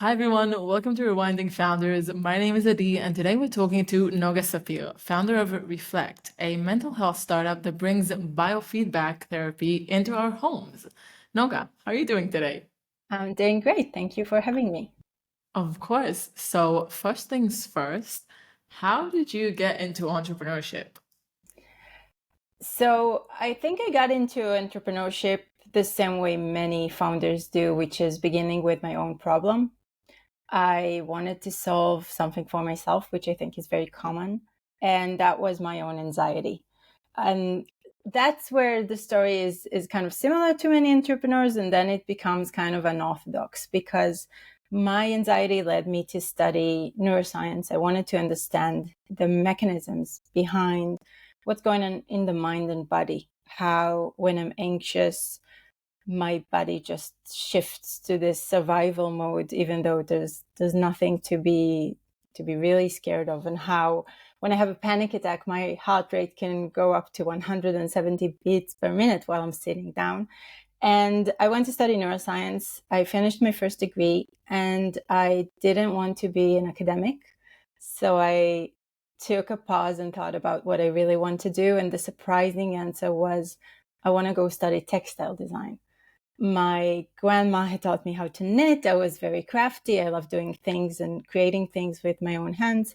Hi everyone, welcome to Rewinding Founders. My name is Adi, and today we're talking to Noga Sapir, founder of Reflect, a mental health startup that brings biofeedback therapy into our homes. Noga, how are you doing today? I'm doing great. Thank you for having me. Of course. So, first things first, how did you get into entrepreneurship? So, I think I got into entrepreneurship the same way many founders do, which is beginning with my own problem. I wanted to solve something for myself, which I think is very common. And that was my own anxiety. And that's where the story is kind of similar to many entrepreneurs. And then it becomes kind of unorthodox because my anxiety led me to study neuroscience. I wanted to understand the mechanisms behind what's going on in the mind and body, how when I'm anxious, my body just shifts to this survival mode, even though there's nothing to be really scared of, and how when I have a panic attack, my heart rate can go up to 170 beats per minute while I'm sitting down. And I went to study neuroscience. I finished my first degree, and I didn't want to be an academic. So I took a pause and thought about what I really want to do. And the surprising answer was, I want to go study textile design. My grandma had taught me how to knit. I was very crafty. I love doing things and creating things with my own hands.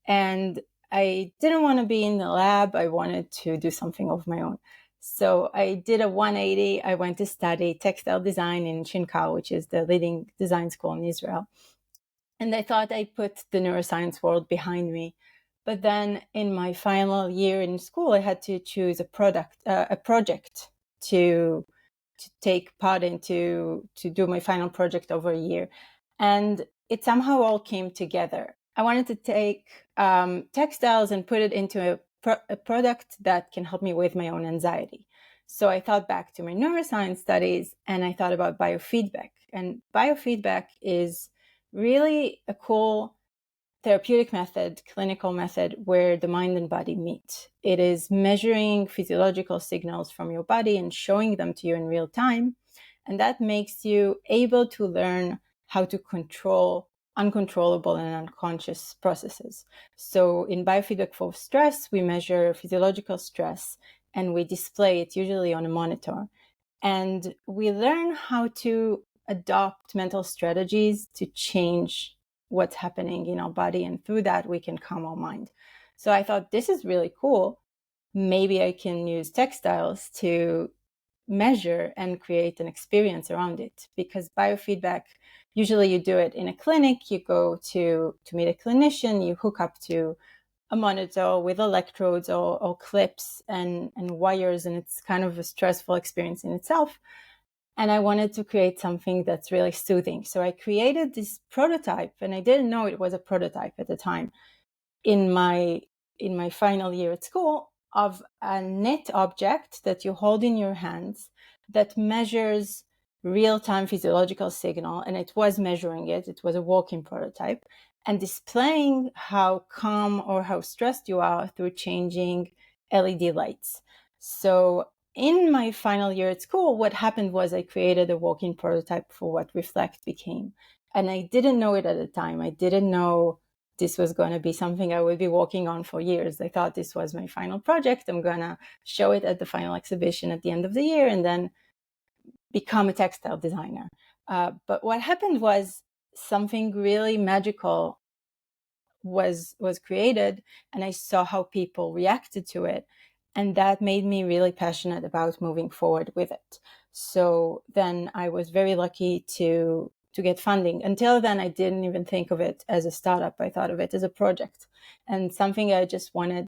And I didn't want to be in the lab. I wanted to do something of my own. So I did a 180. I went to study textile design in Chinkal, which is the leading design school in Israel. And I thought I put the neuroscience world behind me. But then in my final year in school, I had to choose a project to take part in to do my final project over a year. And it somehow all came together. I wanted to take textiles and put it into a product that can help me with my own anxiety. So I thought back to my neuroscience studies and I thought about biofeedback. And biofeedback is really a cool therapeutic method, clinical method, where the mind and body meet. It is measuring physiological signals from your body and showing them to you in real time. And that makes you able to learn how to control uncontrollable and unconscious processes. So in biofeedback for stress, we measure physiological stress and we display it usually on a monitor. And we learn how to adopt mental strategies to change what's happening in our body. And through that, we can calm our mind. So I thought, this is really cool. Maybe I can use textiles to measure and create an experience around it, because biofeedback, usually you do it in a clinic. You go to meet a clinician, you hook up to a monitor with electrodes or clips and wires, and it's kind of a stressful experience in itself. And I wanted to create something that's really soothing. So I created this prototype, and I didn't know it was a prototype at the time, in my final year at school, of a knit object that you hold in your hands that measures real-time physiological signal. And it was measuring it. It was a walking prototype and displaying how calm or how stressed you are through changing LED lights. So in my final year at school, what happened was I created a walking prototype for what Reflect became. And I didn't know it at the time. I didn't know this was going to be something I would be working on for years. I thought this was my final project. I'm going to show it at the final exhibition at the end of the year and then become a textile designer. But what happened was something really magical was created, and I saw how people reacted to it. And that made me really passionate about moving forward with it. So then I was very lucky to get funding. Until then, I didn't even think of it as a startup. I thought of it as a project and something I just wanted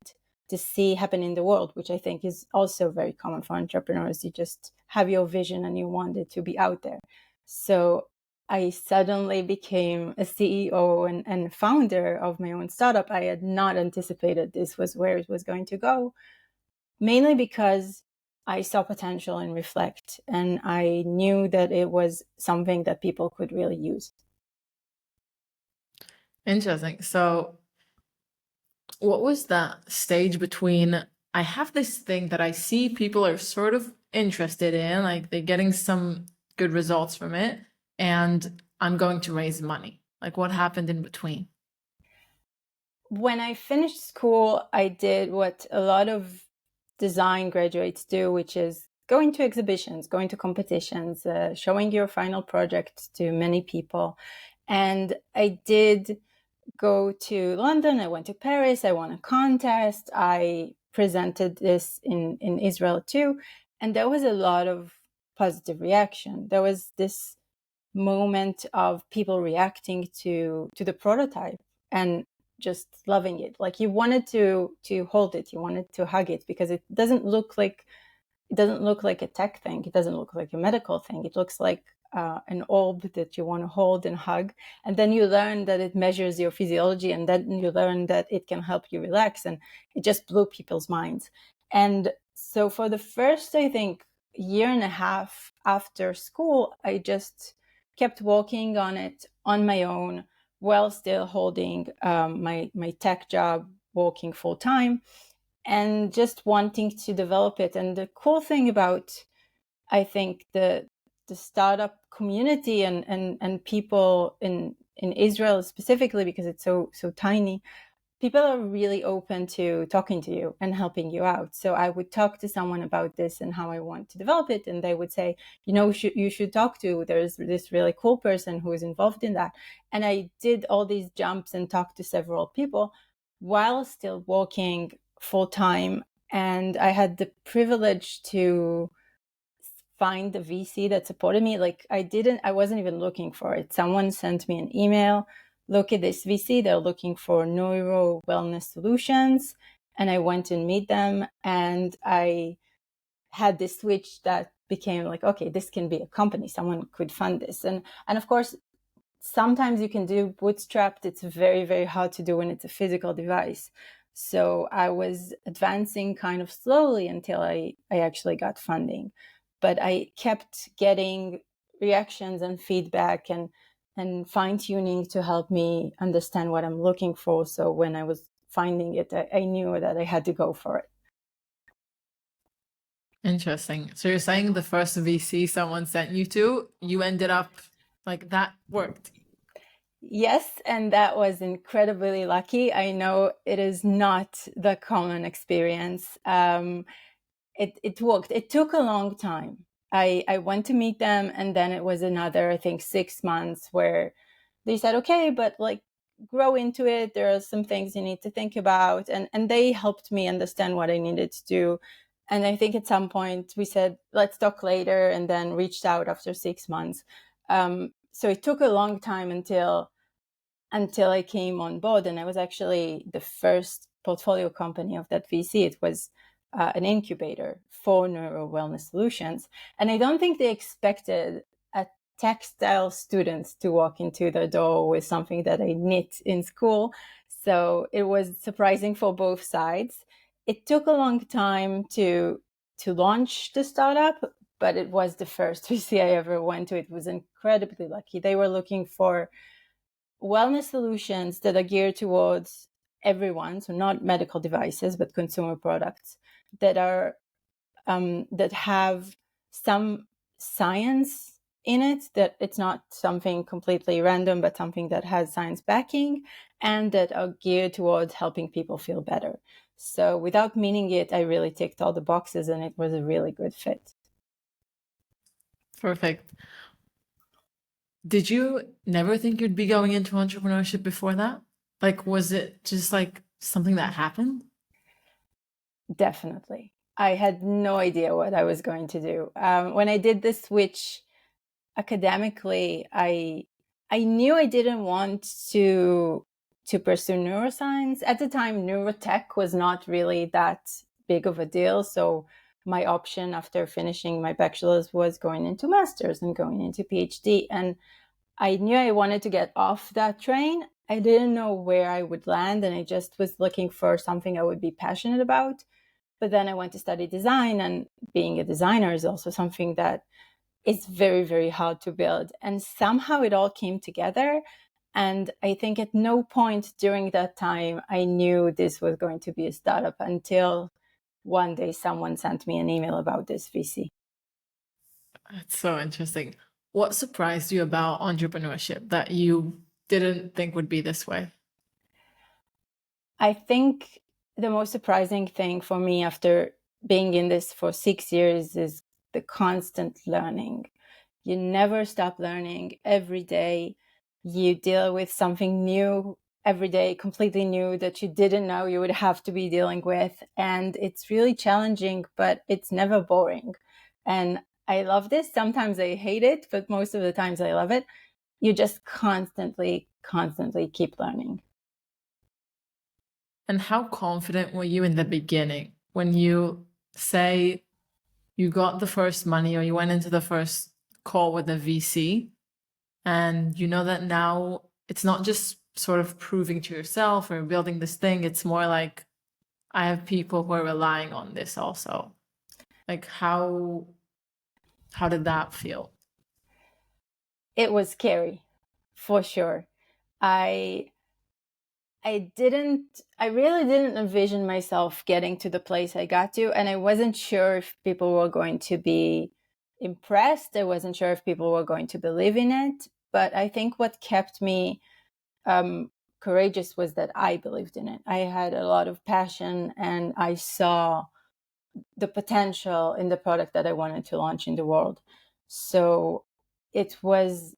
to see happen in the world, which I think is also very common for entrepreneurs. You just have your vision and you want it to be out there. So I suddenly became a CEO and founder of my own startup. I had not anticipated this was where it was going to go, mainly because I saw potential in Reflect and I knew that it was something that people could really use. Interesting. So, what was that stage between I have this thing that I see people are sort of interested in, like they're getting some good results from it, and I'm going to raise money? Like what happened in between? When I finished school, I did what a lot of design graduates do, which is going to exhibitions, going to competitions, showing your final project to many people. And I did go to London, I went to Paris, I won a contest, I presented this in Israel too. And there was a lot of positive reaction. There was this moment of people reacting to the prototype and just loving it. Like you wanted to hold it, you wanted to hug it, because it doesn't look like a tech thing. It doesn't look like a medical thing. It looks like an orb that you want to hold and hug. And then you learn that it measures your physiology, and then you learn that it can help you relax. And it just blew people's minds. And so for the first, I think, year and a half after school, I just kept working on it on my own while still holding my tech job, working full time, and just wanting to develop it. And the cool thing about, I think, the startup community and people in Israel specifically, because it's so tiny, people are really open to talking to you and helping you out. So I would talk to someone about this and how I want to develop it, and they would say, you should talk to, there's this really cool person who is involved in that. And I did all these jumps and talked to several people while still working full time. And I had the privilege to find the VC that supported me. Like I wasn't even looking for it. Someone sent me an email, look at this VC, they're looking for neuro wellness solutions. And I went and meet them, and I had this switch that became like, okay, this can be a company. Someone could fund this. And of course, sometimes you can do bootstrapped. It's very, very hard to do when it's a physical device. So I was advancing kind of slowly until I actually got funding. But I kept getting reactions and feedback and fine-tuning to help me understand what I'm looking for. So when I was finding it, I knew that I had to go for it. Interesting. So you're saying the first VC someone sent you to, you ended up like that worked. Yes, and that was incredibly lucky. I know it is not the common experience. It worked. It took a long time. I went to meet them, and then it was another, I think, 6 months where they said, okay, but like grow into it. There are some things you need to think about. And they helped me understand what I needed to do. And I think at some point we said, let's talk later, and then reached out after 6 months. So it took a long time until I came on board, and I was actually the first portfolio company of that VC. It was an incubator for neuro wellness solutions. And I don't think they expected a textile student to walk into the door with something that I knit in school. So it was surprising for both sides. It took a long time to launch the startup, but it was the first VC I ever went to. It was incredibly lucky. They were looking for wellness solutions that are geared towards everyone, so not medical devices, but consumer products that are that have some science in it, that it's not something completely random, but something that has science backing, and that are geared towards helping people feel better. So without meaning it, I really ticked all the boxes, and it was a really good fit. Perfect. Did you never think you'd be going into entrepreneurship before that? Like, was it just like something that happened? Definitely. I had no idea what I was going to do. When I did the switch academically, I knew I didn't want to pursue neuroscience. At the time, neurotech was not really that big of a deal. So my option after finishing my bachelor's was going into master's and going into PhD. And I knew I wanted to get off that train. I didn't know where I would land, and I just was looking for something I would be passionate about. But then I went to study design, and being a designer is also something that is very, very hard to build. And somehow it all came together. And I think at no point during that time, I knew this was going to be a startup until one day someone sent me an email about this VC. That's so interesting. What surprised you about entrepreneurship that you didn't think would be this way? I think the most surprising thing for me after being in this for 6 years is the constant learning. You never stop learning. Every day you deal with something new, every day completely new that you didn't know you would have to be dealing with. And it's really challenging, but it's never boring. And I love this. Sometimes I hate it, but most of the times I love it. You just constantly, constantly keep learning. And how confident were you in the beginning when you say you got the first money or you went into the first call with a VC and you know that now it's not just sort of proving to yourself or building this thing, it's more like I have people who are relying on this also. Like how did that feel? It was scary, for sure. I I really didn't envision myself getting to the place I got to, and I wasn't sure if people were going to be impressed. I wasn't sure if people were going to believe in it. But I think what kept me courageous was that I believed in it. I had a lot of passion, and I saw the potential in the product that I wanted to launch in the world. So it was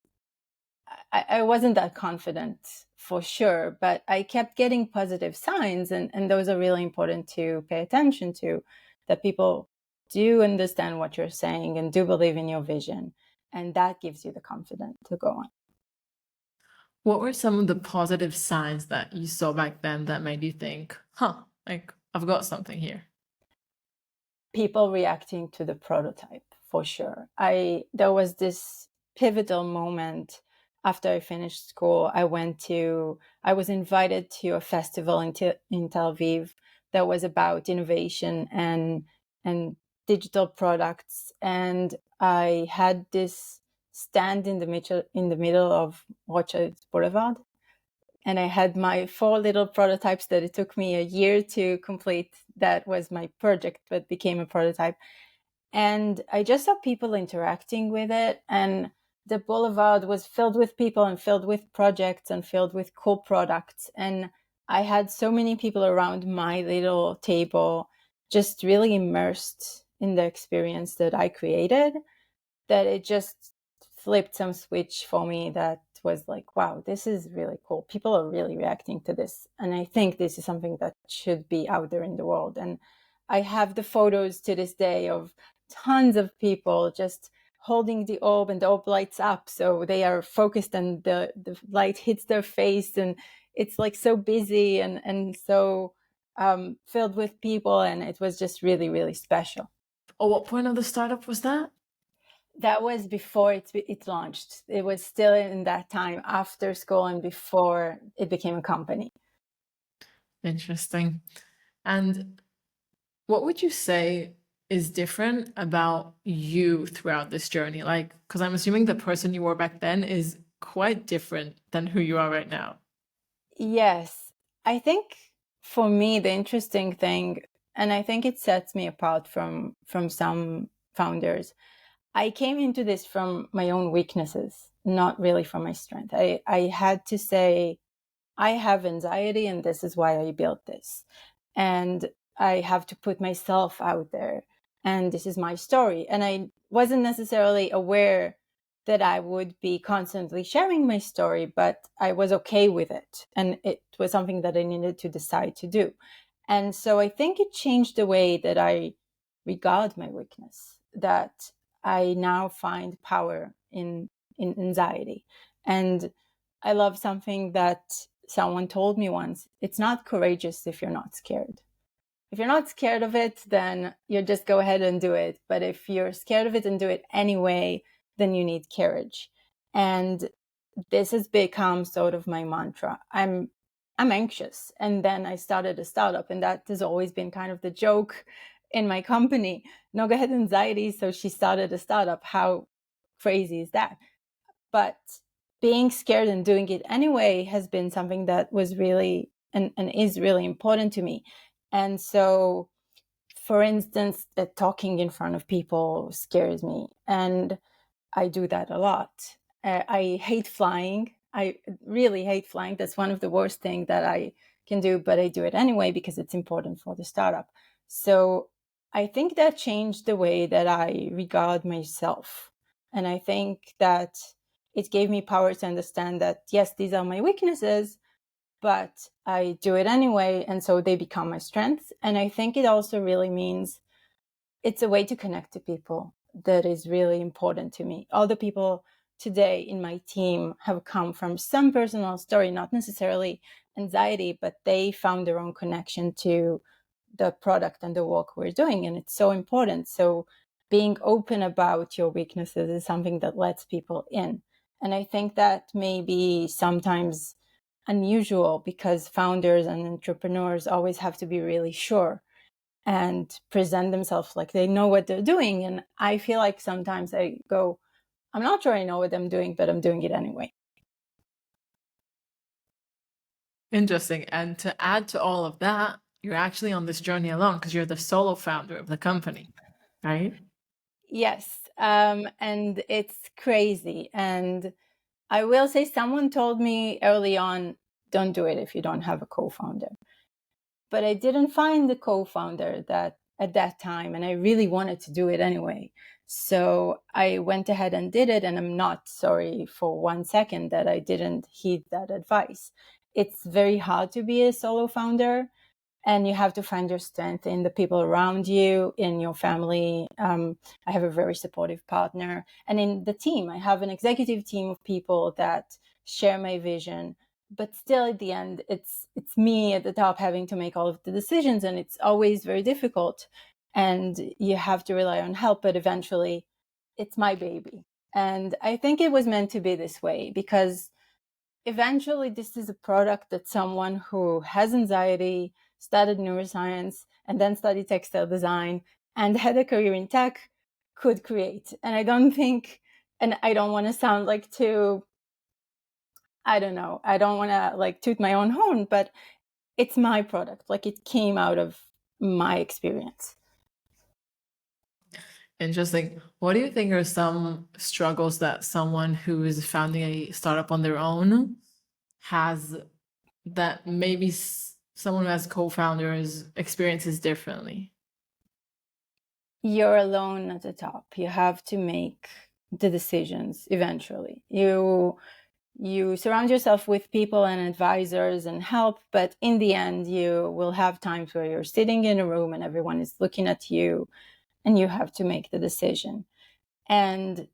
I wasn't that confident for sure, but I kept getting positive signs, and those are really important to pay attention to, that people do understand what you're saying and do believe in your vision. And that gives you the confidence to go on. What were some of the positive signs that you saw back then that made you think, huh, like I've got something here? People reacting to the prototype, for sure. There was this pivotal moment after I finished school. I was invited to a festival in Tel Aviv that was about innovation and digital products, and I had this stand in the middle of Rothschild Boulevard, and I had my 4 little prototypes that it took me a year to complete. That was my project, but became a prototype. And I just saw people interacting with it, and the boulevard was filled with people and filled with projects and filled with cool products. And I had so many people around my little table just really immersed in the experience that I created, that it just flipped some switch for me that was like, wow, this is really cool. People are really reacting to this. And I think this is something that should be out there in the world. And I have the photos to this day of tons of people just holding the orb, and the orb lights up. So they are focused and the light hits their face, and it's like so busy and so filled with people. And it was just really, really special. Or what point of the startup was that? That was before it launched. It was still in that time after school and before it became a company. Interesting. And what would you say is different about you throughout this journey? Like, because I'm assuming the person you were back then is quite different than who you are right now. Yes, I think for me the interesting thing, and I think it sets me apart from some founders, I came into this from my own weaknesses, not really from my strength. I had to say, I have anxiety and this is why I built this. And I have to put myself out there. And this is my story. And I wasn't necessarily aware that I would be constantly sharing my story, but I was okay with it. And it was something that I needed to decide to do. And so I think it changed the way that I regard my weakness, that I now find power in anxiety. And I love something that someone told me once. It's not courageous if you're not scared. If you're not scared of it, then you just go ahead and do it. But if you're scared of it and do it anyway, then you need courage. And this has become sort of my mantra. I'm anxious. And then I started a startup, and that has always been kind of the joke in my company. Noga had anxiety, so she started a startup. How crazy is that? But being scared and doing it anyway has been something that was really and is really important to me. And so, for instance, talking in front of people scares me, and I do that a lot. I hate flying. I really hate flying. That's one of the worst things that I can do, but I do it anyway because it's important for the startup. So I think that changed the way that I regard myself. And I think that it gave me power to understand that, yes, these are my weaknesses, but I do it anyway. And so they become my strengths. And I think it also really means it's a way to connect to people that is really important to me. All the people today in my team have come from some personal story, not necessarily anxiety, but they found their own connection to the product and the work we're doing. And it's so important. So being open about your weaknesses is something that lets people in. And I think that may be sometimes unusual because founders and entrepreneurs always have to be really sure and present themselves like they know what they're doing. And I feel like sometimes I go, I'm not sure I know what I'm doing, but I'm doing it anyway. Interesting. And to add to all of that, you're actually on this journey alone because you're the solo founder of the company, right? Yes. And it's crazy. And I will say someone told me early on, don't do it if you don't have a co-founder. But I didn't find the co-founder that at that time, and I really wanted to do it anyway. So I went ahead and did it, and I'm not sorry for 1 second that I didn't heed that advice. It's very hard to be a solo founder, and you have to find your strength in the people around you, in your family. I have a very supportive partner, and in the team. I have an executive team of people that share my vision, but still at the end it's me at the top having to make all of the decisions, and it's always very difficult, and you have to rely on help, but eventually it's my baby. And I think it was meant to be this way because eventually this is a product that someone who has anxiety, studied neuroscience, and then studied textile design and had a career in tech could create. And I don't think, and I don't want to sound like too, I don't know, I don't want to like toot my own horn, but it's my product. Like it came out of my experience. Interesting. What do you think are some struggles that someone who is founding a startup on their own has that maybe someone who has co-founders experiences differently? You're alone at the top. You have to make the decisions eventually. You surround yourself with people and advisors and help, but in the end you will have times where you're sitting in a room and everyone is looking at you and you have to make the decision. And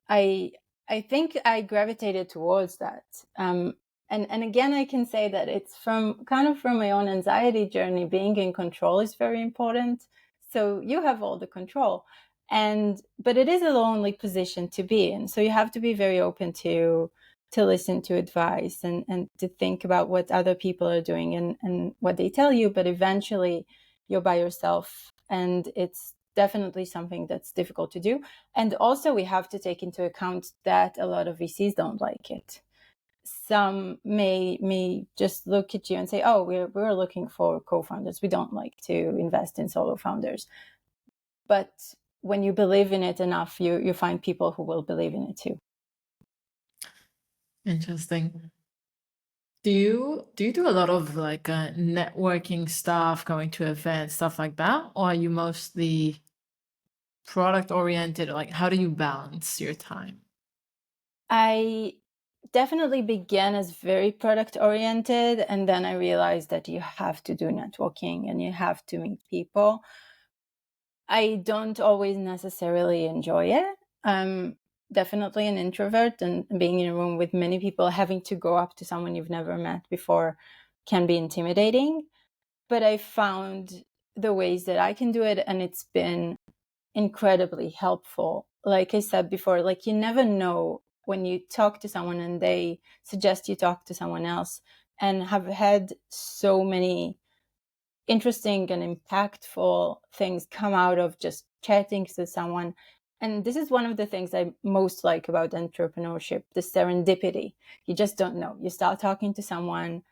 I I think I gravitated towards that. And again, I can say that it's from kind of from my own anxiety journey. Being in control is very important. So you have all the control, but it is a lonely position to be in. So you have to be very open to listen to advice and to think about what other people are doing and what they tell you. But eventually, you're by yourself, and it's definitely something that's difficult to do. And also we have to take into account that a lot of VCs don't like it. Some may just look at you and say, oh, we're looking for co-founders. We don't like to invest in solo founders. But when you believe in it enough, you find people who will believe in it too. Interesting. Do you do a lot of like networking stuff, going to events, stuff like that, or are you mostly product oriented? Like, how do you balance your time? I definitely began as very product oriented, and then I realized that you have to do networking and you have to meet people. I don't always necessarily enjoy it. I'm definitely an introvert, and being in a room with many people, having to go up to someone you've never met before can be intimidating. But I found the ways that I can do it, and it's been incredibly helpful. Like I said before, like you never know when you talk to someone and they suggest you talk to someone else, and have had so many interesting and impactful things come out of just chatting to someone. And this is one of the things I most like about entrepreneurship, the serendipity. You just don't know. You start talking to someone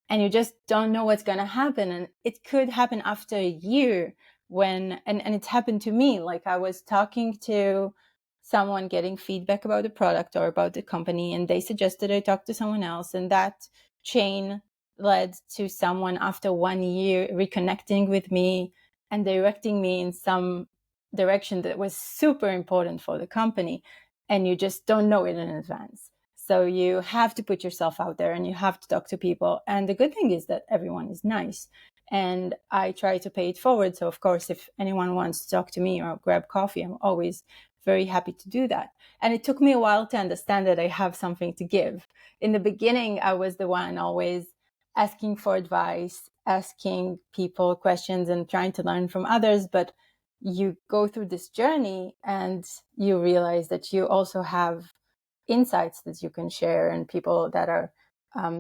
and you just don't know what's going to happen. And it could happen after a year and it's happened to me. Like I was talking to someone getting feedback about the product or about the company, and they suggested I talk to someone else, and that chain led to someone after 1 year reconnecting with me and directing me in some direction that was super important for the company, and you just don't know it in advance. So you have to put yourself out there and you have to talk to people. And the good thing is that everyone is nice. And I try to pay it forward. So, of course, if anyone wants to talk to me or grab coffee, I'm always very happy to do that. And it took me a while to understand that I have something to give. In the beginning, I was the one always asking for advice, asking people questions, and trying to learn from others. But you go through this journey and you realize that you also have insights that you can share, and people that are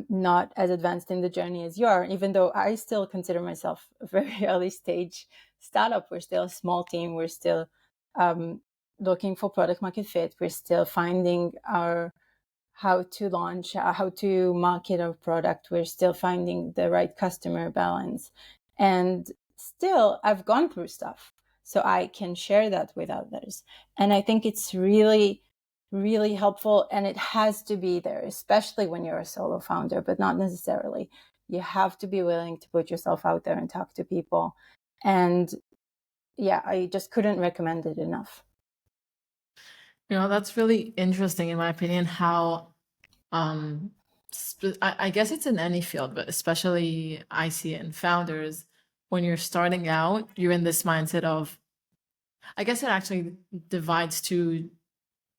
not as advanced in the journey as you are. Even though I still consider myself a very early stage startup, we're still a small team. We're still looking for product market fit. We're still finding our how to launch, how to market our product. We're still finding the right customer balance. And still, I've gone through stuff, so I can share that with others. And I think it's really, really helpful. And it has to be there, especially when you're a solo founder, but not necessarily. You have to be willing to put yourself out there and talk to people. And yeah, I just couldn't recommend it enough. That's really interesting in my opinion, how I guess it's in any field, but especially I see it in founders. When you're starting out, you're in this mindset of, I guess it actually divides two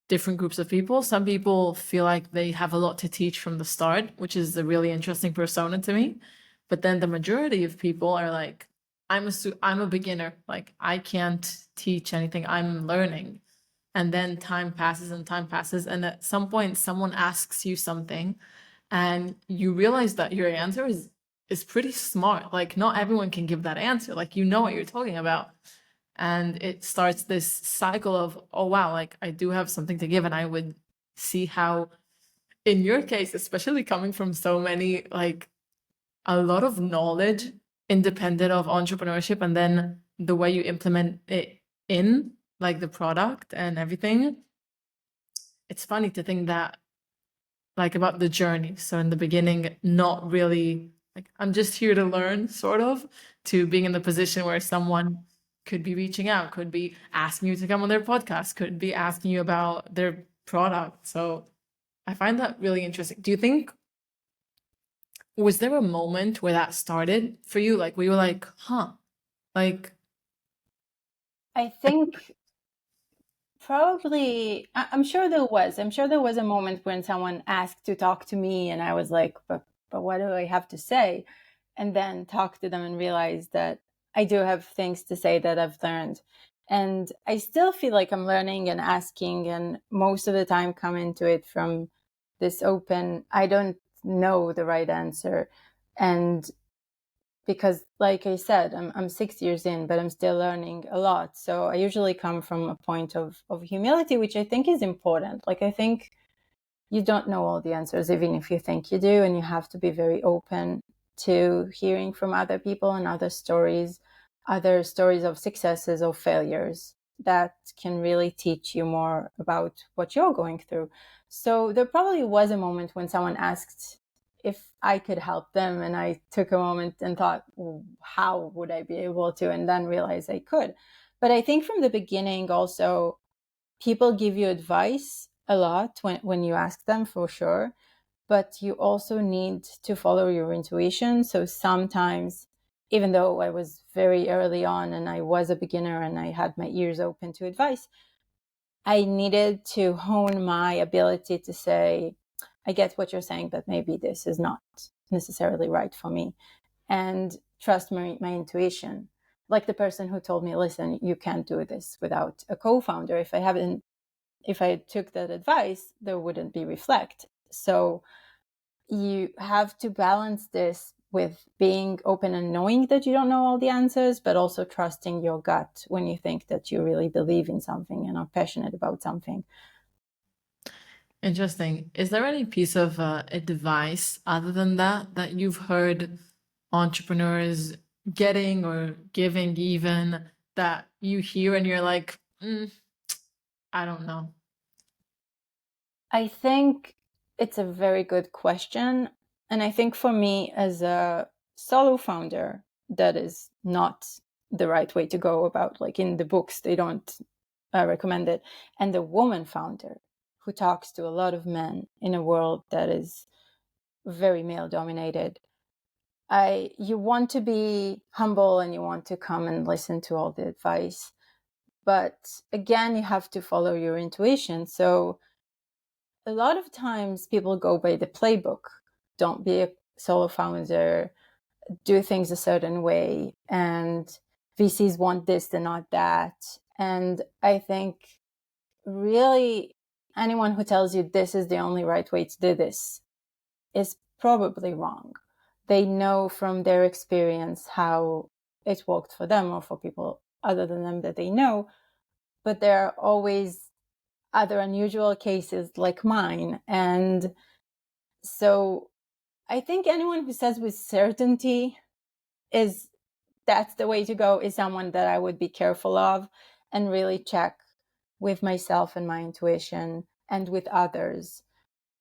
different groups of people. Some people feel like they have a lot to teach from the start, which is a really interesting persona to me. But then the majority of people are like, I'm a beginner. Like, I can't teach anything. I'm learning. And then time passes and time passes. And at some point, someone asks you something and you realize that your answer is pretty smart. Like, not everyone can give that answer. Like, you know what you're talking about. And it starts this cycle of, oh wow, like I do have something to give. And I would see how, in your case, especially coming from so many, like a lot of knowledge independent of entrepreneurship, and then the way you implement it in like the product and everything. It's funny to think that, like, about the journey. So in the beginning, not really like, I'm just here to learn, sort of, to being in the position where someone could be reaching out, could be asking you to come on their podcast, could be asking you about their product. So I find that really interesting. Do you think, was there a moment where that started for you? Like, we were like, huh, like, I think probably, I'm sure there was. I'm sure there was a moment when someone asked to talk to me, and I was like, but what do I have to say? And then talk to them and realize that I do have things to say that I've learned. And I still feel like I'm learning and asking, and most of the time come into it from this open, I don't know the right answer. And because, like I said, I'm 6 years in, but I'm still learning a lot. So I usually come from a point of humility, which I think is important. Like, I think you don't know all the answers, even if you think you do, and you have to be very open to hearing from other people and other stories of successes or failures that can really teach you more about what you're going through. So there probably was a moment when someone asked if I could help them, and I took a moment and thought, well, how would I be able to? And then realized I could. But I think from the beginning also, people give you advice a lot when you ask them, for sure, but you also need to follow your intuition. So sometimes, even though I was very early on and I was a beginner and I had my ears open to advice, I needed to hone my ability to say, I get what you're saying, but maybe this is not necessarily right for me, and trust my intuition. Like the person who told me, listen, you can't do this without a co-founder. If I took that advice, there wouldn't be Reflect. So you have to balance this with being open and knowing that you don't know all the answers, but also trusting your gut when you think that you really believe in something and are passionate about something. interesting. Is there any piece of advice other than that you've heard entrepreneurs getting or giving, even, that you hear and you're like, I don't know. I think it's a very good question. And I think for me, as a solo founder, that is not the right way to go about. Like in the books, they don't recommend it. And the woman founder who talks to a lot of men in a world that is very male dominated. You want to be humble and you want to come and listen to all the advice. But again, you have to follow your intuition. So a lot of times people go by the playbook. Don't be a solo founder, do things a certain way, and VCs want this and not that. And I think really anyone who tells you this is the only right way to do this is probably wrong. They know from their experience how it worked for them or for people other than them that they know, but there are always other unusual cases like mine. And so I think anyone who says with certainty is that's the way to go is someone that I would be careful of and really check with myself and my intuition and with others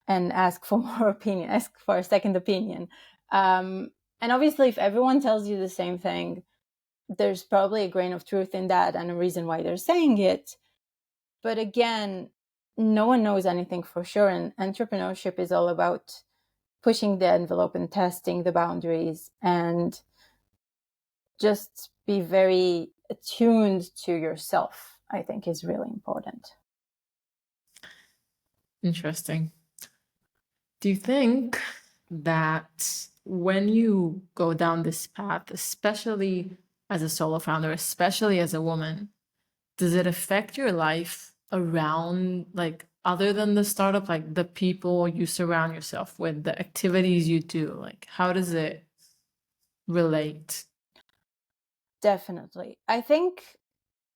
and ask for more opinion, ask for a second opinion. And obviously, if everyone tells you the same thing, there's probably a grain of truth in that and a reason why they're saying it. But again, no one knows anything for sure. And entrepreneurship is all about pushing the envelope and testing the boundaries and just be very attuned to yourself, I think is really important. Interesting. Do you think that when you go down this path, especially as a solo founder, especially as a woman, does it affect your life around, like, other than the startup, like the people you surround yourself with, the activities you do? Like, how does it relate? Definitely. I think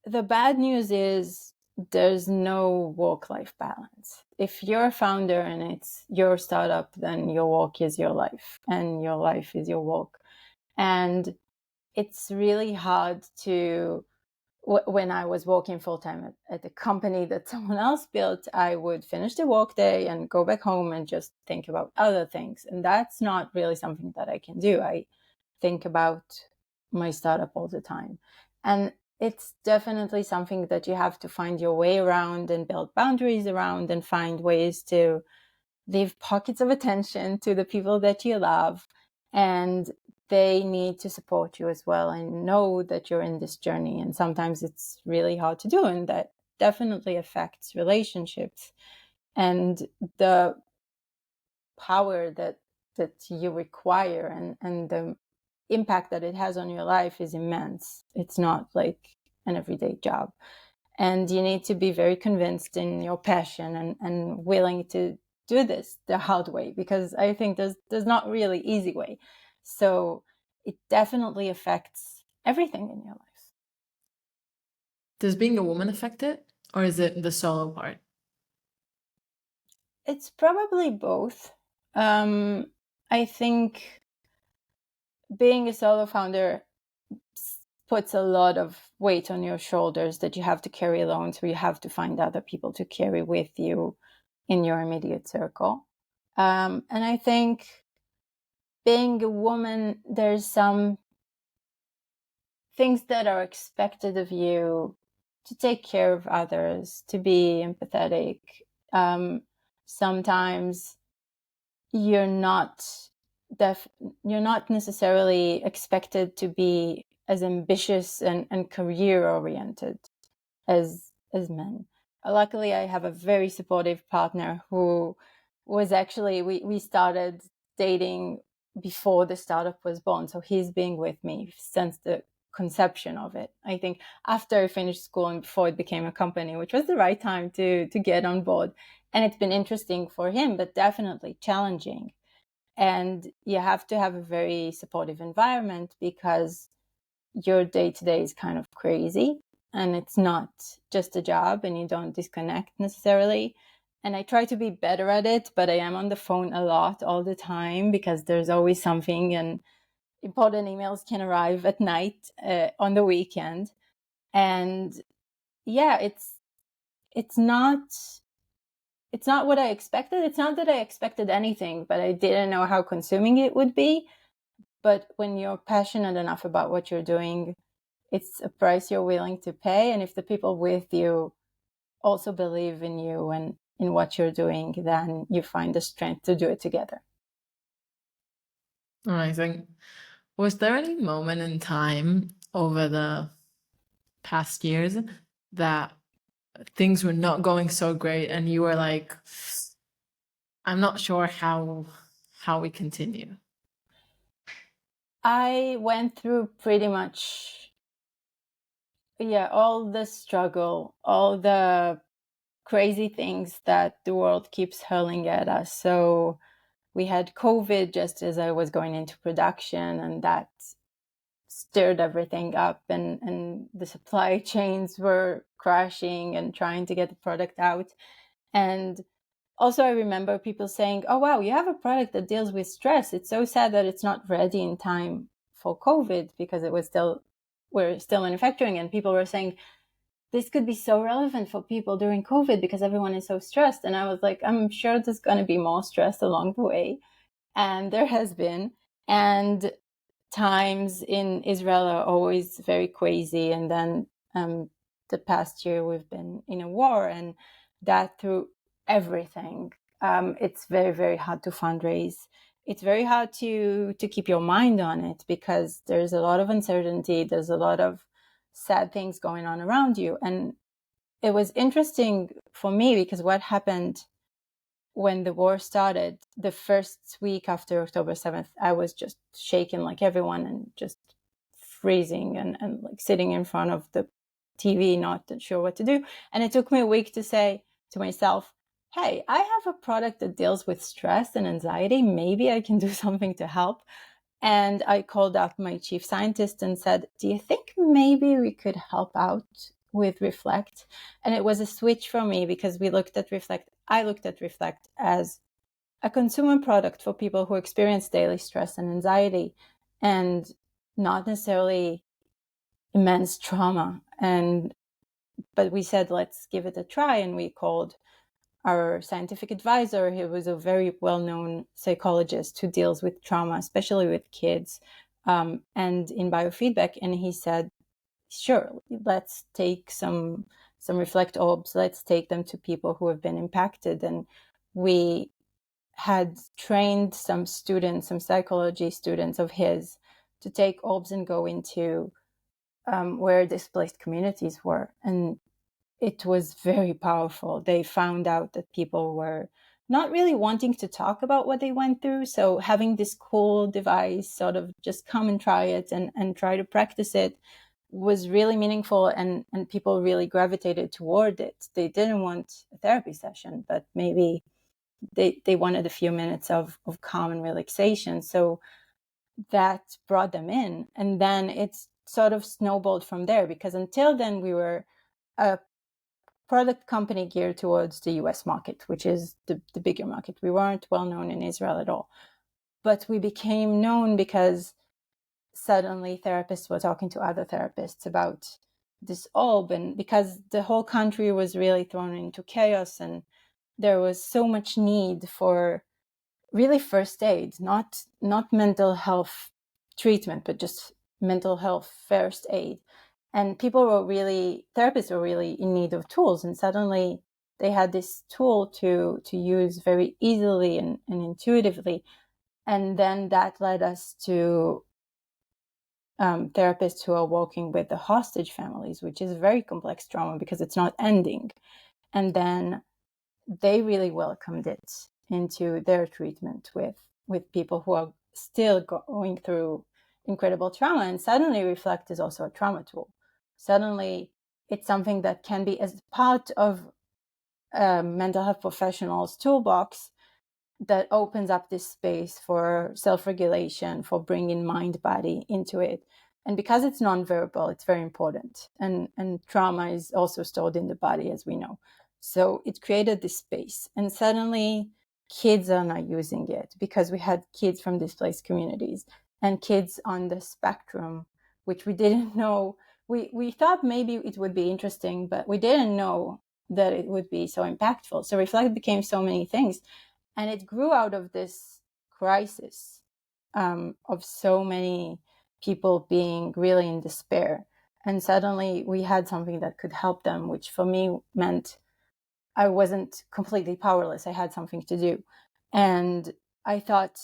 the bad news is there's no work-life balance. If you're a founder and it's your startup, then your work is your life and your life is your work. And it's really hard to, when I was working full-time at the company that someone else built, I would finish the workday and go back home and just think about other things. And that's not really something that I can do. I think about my startup all the time. And it's definitely something that you have to find your way around and build boundaries around and find ways to leave pockets of attention to the people that you love. And they need to support you as well and know that you're in this journey. And sometimes it's really hard to do. And that definitely affects relationships and the power that you require and the impact that it has on your life is immense. It's not like an everyday job. And you need to be very convinced in your passion and willing to do this the hard way, because I think there's not really easy way. So it definitely affects everything in your life. Does being a woman affect it, or is it the solo part? It's probably both. I think being a solo founder puts a lot of weight on your shoulders that you have to carry alone. So you have to find other people to carry with you in your immediate circle. And I think being a woman, there's some things that are expected of you to take care of others, to be empathetic. Sometimes you're not you're not necessarily expected to be as ambitious and career oriented as men. Luckily, I have a very supportive partner who was actually we started dating before the startup was born, so he's been with me since the conception of it. I think after I finished school and before it became a company, which was the right time to get on board. And it's been interesting for him, but definitely challenging. And you have to have a very supportive environment because your day to day is kind of crazy and it's not just a job and you don't disconnect necessarily. And I try to be better at it, but I am on the phone a lot all the time because there's always something, and important emails can arrive at night on the weekend. And yeah, it's not it's not what I expected. It's not that I expected anything, but I didn't know how consuming it would be. But when you're passionate enough about what you're doing, it's a price you're willing to pay. And if the people with you also believe in you and in what you're doing, then you find the strength to do it together. Amazing. Was there any moment in time over the past years that things were not going so great and you were like, I'm not sure how we continue? I went through pretty much, all the struggle, all the crazy things that the world keeps hurling at us. So we had COVID just as I was going into production, and that stirred everything up, and the supply chains were crashing and trying to get the product out. And also I remember people saying, oh wow, you have a product that deals with stress. It's so sad that it's not ready in time for COVID, because we're still manufacturing, and people were saying this could be so relevant for people during COVID because everyone is so stressed. And I was like, I'm sure there's going to be more stress along the way. And there has been. And times in Israel are always very crazy. And then the past year we've been in a war, and that through everything, it's very, very hard to fundraise. It's very hard to keep your mind on it because there's a lot of uncertainty. There's a lot of sad things going on around you. And it was interesting for me because what happened when the war started, the first week after October 7th, I was just shaken like everyone and just freezing and like sitting in front of the TV, not sure what to do. And it took me a week to say to myself, hey, I have a product that deals with stress and anxiety. Maybe I can do something to help. And I called up my chief scientist and said, do you think maybe we could help out with Reflect? And it was a switch for me because I looked at Reflect as a consumer product for people who experience daily stress and anxiety and not necessarily immense trauma. But we said, let's give it a try. And we called our scientific advisor. He was a very well-known psychologist who deals with trauma, especially with kids, and in biofeedback. And he said, sure, let's take some Reflect orbs. Let's take them to people who have been impacted. And we had trained some psychology students of his to take orbs and go into where displaced communities were. And it was very powerful. They found out that people were not really wanting to talk about what they went through. So having this cool device, sort of just come and try it and try to practice it, was really meaningful, and people really gravitated toward it. They didn't want a therapy session, but maybe they wanted a few minutes of calm and relaxation. So that brought them in. And then it's sort of snowballed from there, because until then we were a product company geared towards the US market, which is the bigger market. We weren't well known in Israel at all. But we became known because suddenly therapists were talking to other therapists about this orb, and because the whole country was really thrown into chaos, and there was so much need for really first aid, not mental health treatment, but just mental health first aid. And therapists were really in need of tools. And suddenly they had this tool to use very easily and intuitively. And then that led us to therapists who are working with the hostage families, which is a very complex trauma because it's not ending. And then they really welcomed it into their treatment with people who are still going through incredible trauma. And suddenly Reflect is also a trauma tool. Suddenly it's something that can be as part of a mental health professional's toolbox that opens up this space for self-regulation, for bringing mind body into it. And because it's nonverbal, it's very important. And trauma is also stored in the body, as we know. So it created this space. And suddenly kids are not using it, because we had kids from displaced communities and kids on the spectrum, which we didn't know. We thought maybe it would be interesting, but we didn't know that it would be so impactful. So Reflect became so many things, and it grew out of this crisis of so many people being really in despair. And suddenly we had something that could help them, which for me meant I wasn't completely powerless. I had something to do. And I thought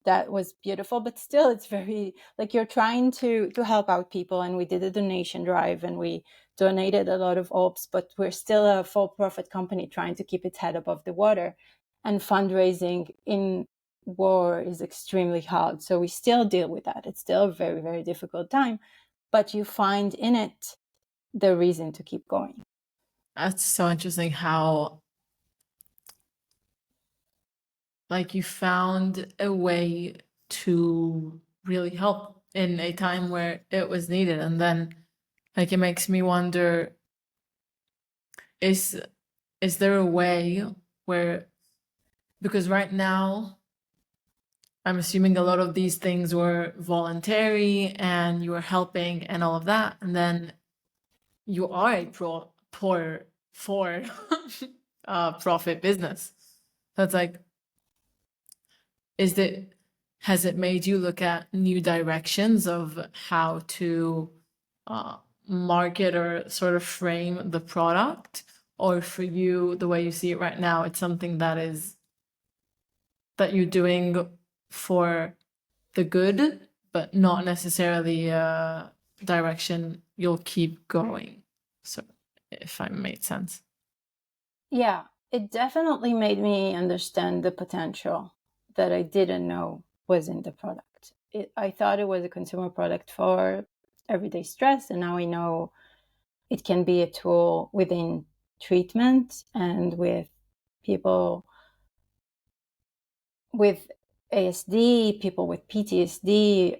that was beautiful, but still it's very like you're trying to help out people. And we did a donation drive and we donated a lot of ops, but we're still a for-profit company trying to keep its head above the water. And fundraising in war is extremely hard. So we still deal with that. It's still a very, very difficult time, but you find in it the reason to keep going. That's so interesting how like you found a way to really help in a time where it was needed. And then like it makes me wonder, is there a way where, because right now I'm assuming a lot of these things were voluntary and you were helping and all of that, and then you are a for profit business. That's like, has it made you look at new directions of how to uh, market or sort of frame the product? Or for you, the way you see it right now, it's something that you're doing for the good, but not necessarily a direction you'll keep going. So if I made sense. Yeah, it definitely made me understand the potential that I didn't know was in the product. I thought it was a consumer product for everyday stress, and now I know it can be a tool within treatment and with people with ASD, people with PTSD.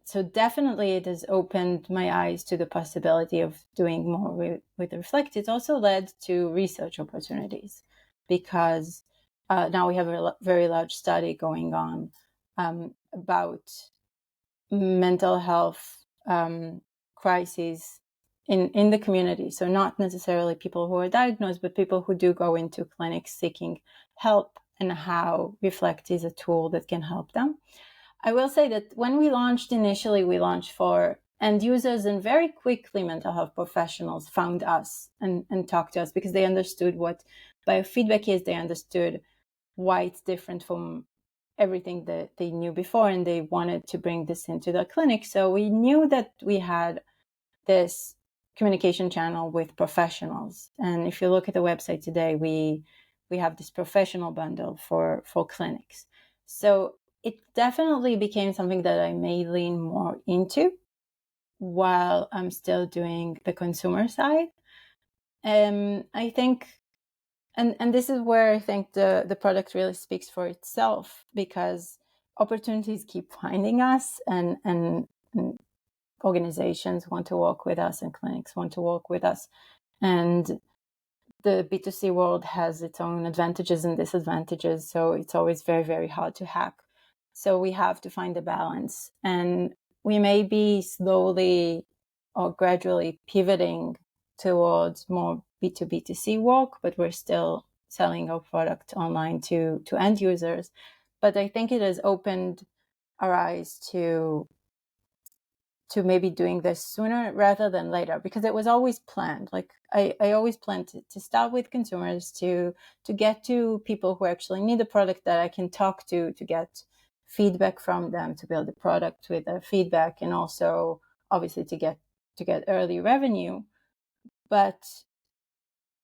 So definitely it has opened my eyes to the possibility of doing more with Reflect. It's also led to research opportunities because now we have a very large study going on about mental health crises in the community. So not necessarily people who are diagnosed, but people who do go into clinics seeking help, and how Reflect is a tool that can help them. I will say that when we launched initially, we launched for end users, and very quickly mental health professionals found us and talked to us because they understood what biofeedback is. They understood why it's different from everything that they knew before, and they wanted to bring this into the clinic. So we knew that we had this communication channel with professionals. And if you look at the website today, we have this professional bundle for clinics. So it definitely became something that I may lean more into while I'm still doing the consumer side. I think, and this is where I think the product really speaks for itself, because opportunities keep finding us, and organizations want to work with us and clinics want to work with us. And the B2C world has its own advantages and disadvantages. So it's always very, very hard to hack. So we have to find a balance. And we may be slowly or gradually pivoting towards more B2B2C work, but we're still selling our product online to end users. But I think it has opened our eyes to maybe doing this sooner rather than later, because it was always planned. Like I always planned to start with consumers, to get to people who actually need the product that I can talk to get feedback from them, to build the product with their feedback, and also obviously to get early revenue. But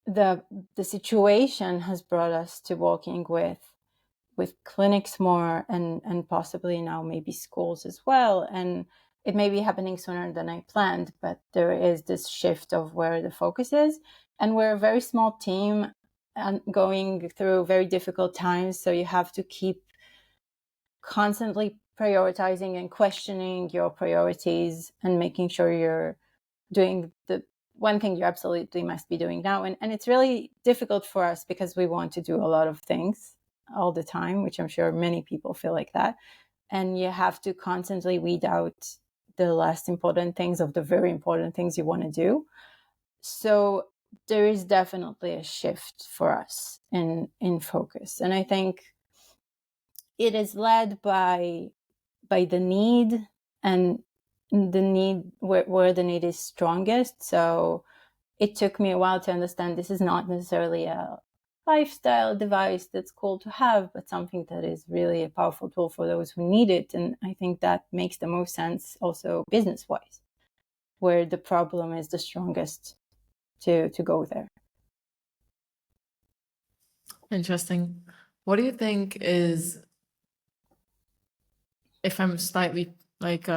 the situation has brought us to working with clinics more, and possibly now maybe schools as well. And it may be happening sooner than I planned, but there is this shift of where the focus is. And we're a very small team and going through very difficult times. So you have to keep constantly prioritizing and questioning your priorities and making sure you're doing the one thing you absolutely must be doing now. And it's really difficult for us because we want to do a lot of things all the time, which I'm sure many people feel like that. And you have to constantly weed out the less important things of the very important things you want to do. So there is definitely a shift for us in focus. And I think it is led by the need, and the need where the need is strongest. So it took me a while to understand this is not necessarily a lifestyle device that's cool to have, but something that is really a powerful tool for those who need it. And I think that makes the most sense also business wise, where the problem is the strongest to go there. Interesting. What do you think is, if I'm slightly like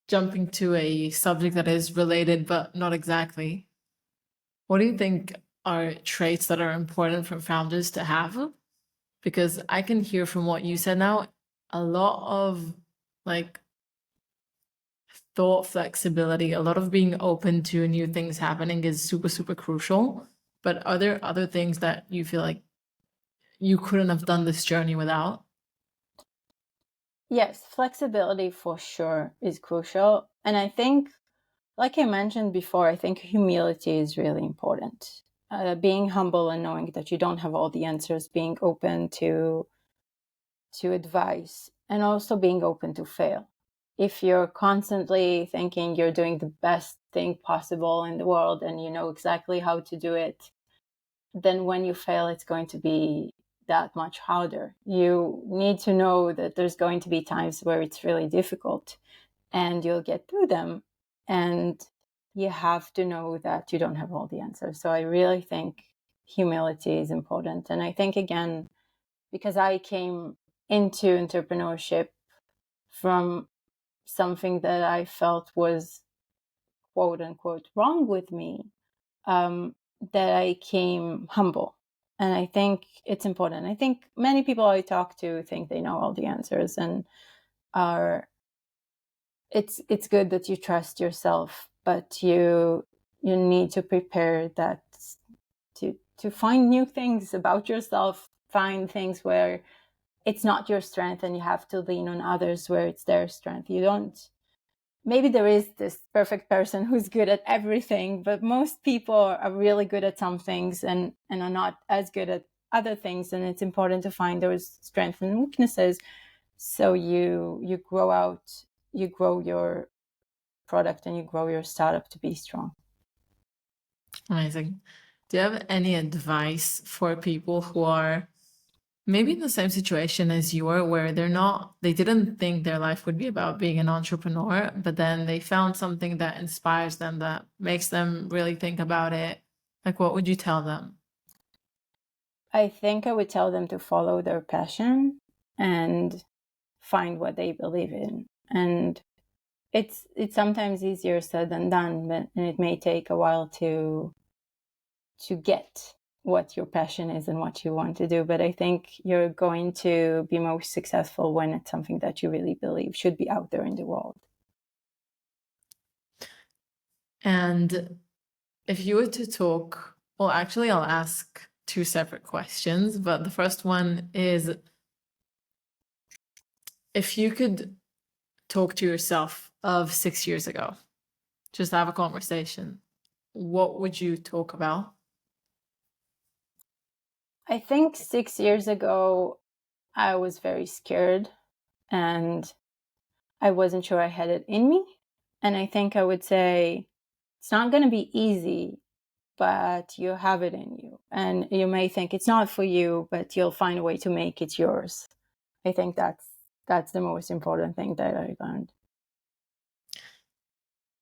jumping to a subject that is related but not exactly, what do you think are traits that are important for founders to have? Because I can hear from what you said now, a lot of like thought flexibility, a lot of being open to new things happening is super, super crucial. But are there other things that you feel like you couldn't have done this journey without? Yes, flexibility for sure is crucial. And I think, like I mentioned before, I think humility is really important. Being humble and knowing that you don't have all the answers, being open to advice, and also being open to fail. If you're constantly thinking you're doing the best thing possible in the world and you know exactly how to do it, then when you fail, it's going to be that much harder. You need to know that there's going to be times where it's really difficult and you'll get through them. And you have to know that you don't have all the answers. So I really think humility is important. And I think, again, because I came into entrepreneurship from something that I felt was quote unquote wrong with me, that I came humble. And I think it's important. I think many people I talk to think they know all the answers, and are it's good that you trust yourself, but you need to prepare that to find new things about yourself, find things where it's not your strength and you have to lean on others where it's their strength. You don't, maybe there is this perfect person who's good at everything, but most people are really good at some things and are not as good at other things. And it's important to find those strengths and weaknesses, so you grow your product and you grow your startup to be strong. Amazing. Do you have any advice for people who are maybe in the same situation as you are, where they didn't think their life would be about being an entrepreneur, but then they found something that inspires them, that makes them really think about it? Like, what would you tell them? I think I would tell them to follow their passion and find what they believe in. And it's sometimes easier said than done, but and it may take a while to get what your passion is and what you want to do. But I think you're going to be most successful when it's something that you really believe should be out there in the world. And if you were to talk, well, actually, I'll ask two separate questions, but the first one is, if you could talk to yourself of 6 years ago, just have a conversation, what would you talk about? I think 6 years ago, I was very scared and I wasn't sure I had it in me. And I think I would say it's not going to be easy, but you have it in you. And you may think it's not for you, but you'll find a way to make it yours. I think that's the most important thing that I learned.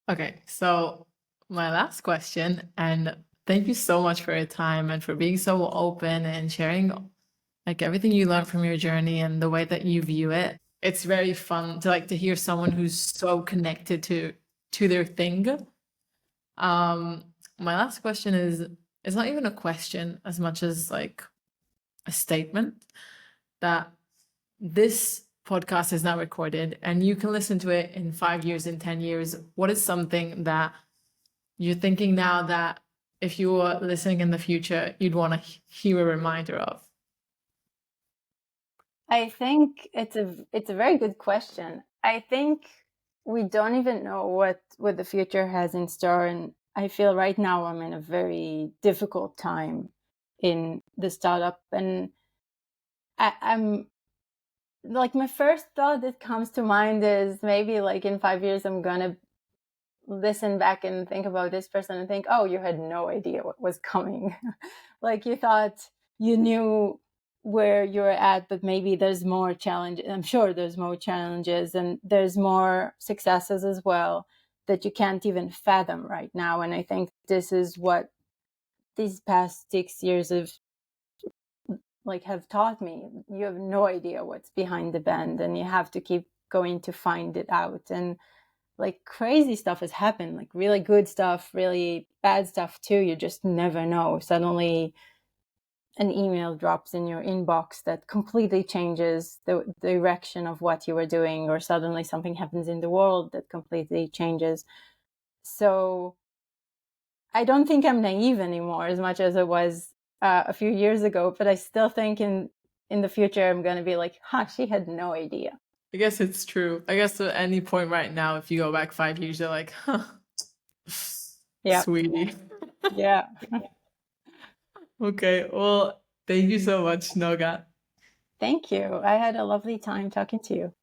Okay, so my last question, and thank you so much for your time and for being so open and sharing like everything you learned from your journey and the way that you view it. It's very fun to hear someone who's so connected to their thing. My last question is, it's not even a question as much as like a statement, that this podcast is now recorded and you can listen to it in 5 years, in 10 years. What is something that you're thinking now that if you were listening in the future, you'd want to hear a reminder of? I think it's a very good question. I think we don't even know what the future has in store. And I feel right now I'm in a very difficult time in the startup. And I'm like, my first thought that comes to mind is maybe like in 5 years, I'm going to listen back and think about this person and think, oh, you had no idea what was coming. Like you thought you knew where you're at, but maybe there's more challenges. I'm sure there's more challenges and there's more successes as well that you can't even fathom right now. And I think this is what these past 6 years have taught me. You have no idea what's behind the bend, and you have to keep going to find it out. And like crazy stuff has happened, like really good stuff, really bad stuff too. You just never know. Suddenly an email drops in your inbox that completely changes the direction of what you were doing, or suddenly something happens in the world that completely changes. So I don't think I'm naive anymore as much as I was a few years ago, but I still think in the future I'm going to be like, she had no idea. I guess it's true. I guess at any point right now, if you go back 5 years, you're like, Yeah. sweetie. Yeah. Okay, well, thank you so much, Noga. Thank you. I had a lovely time talking to you.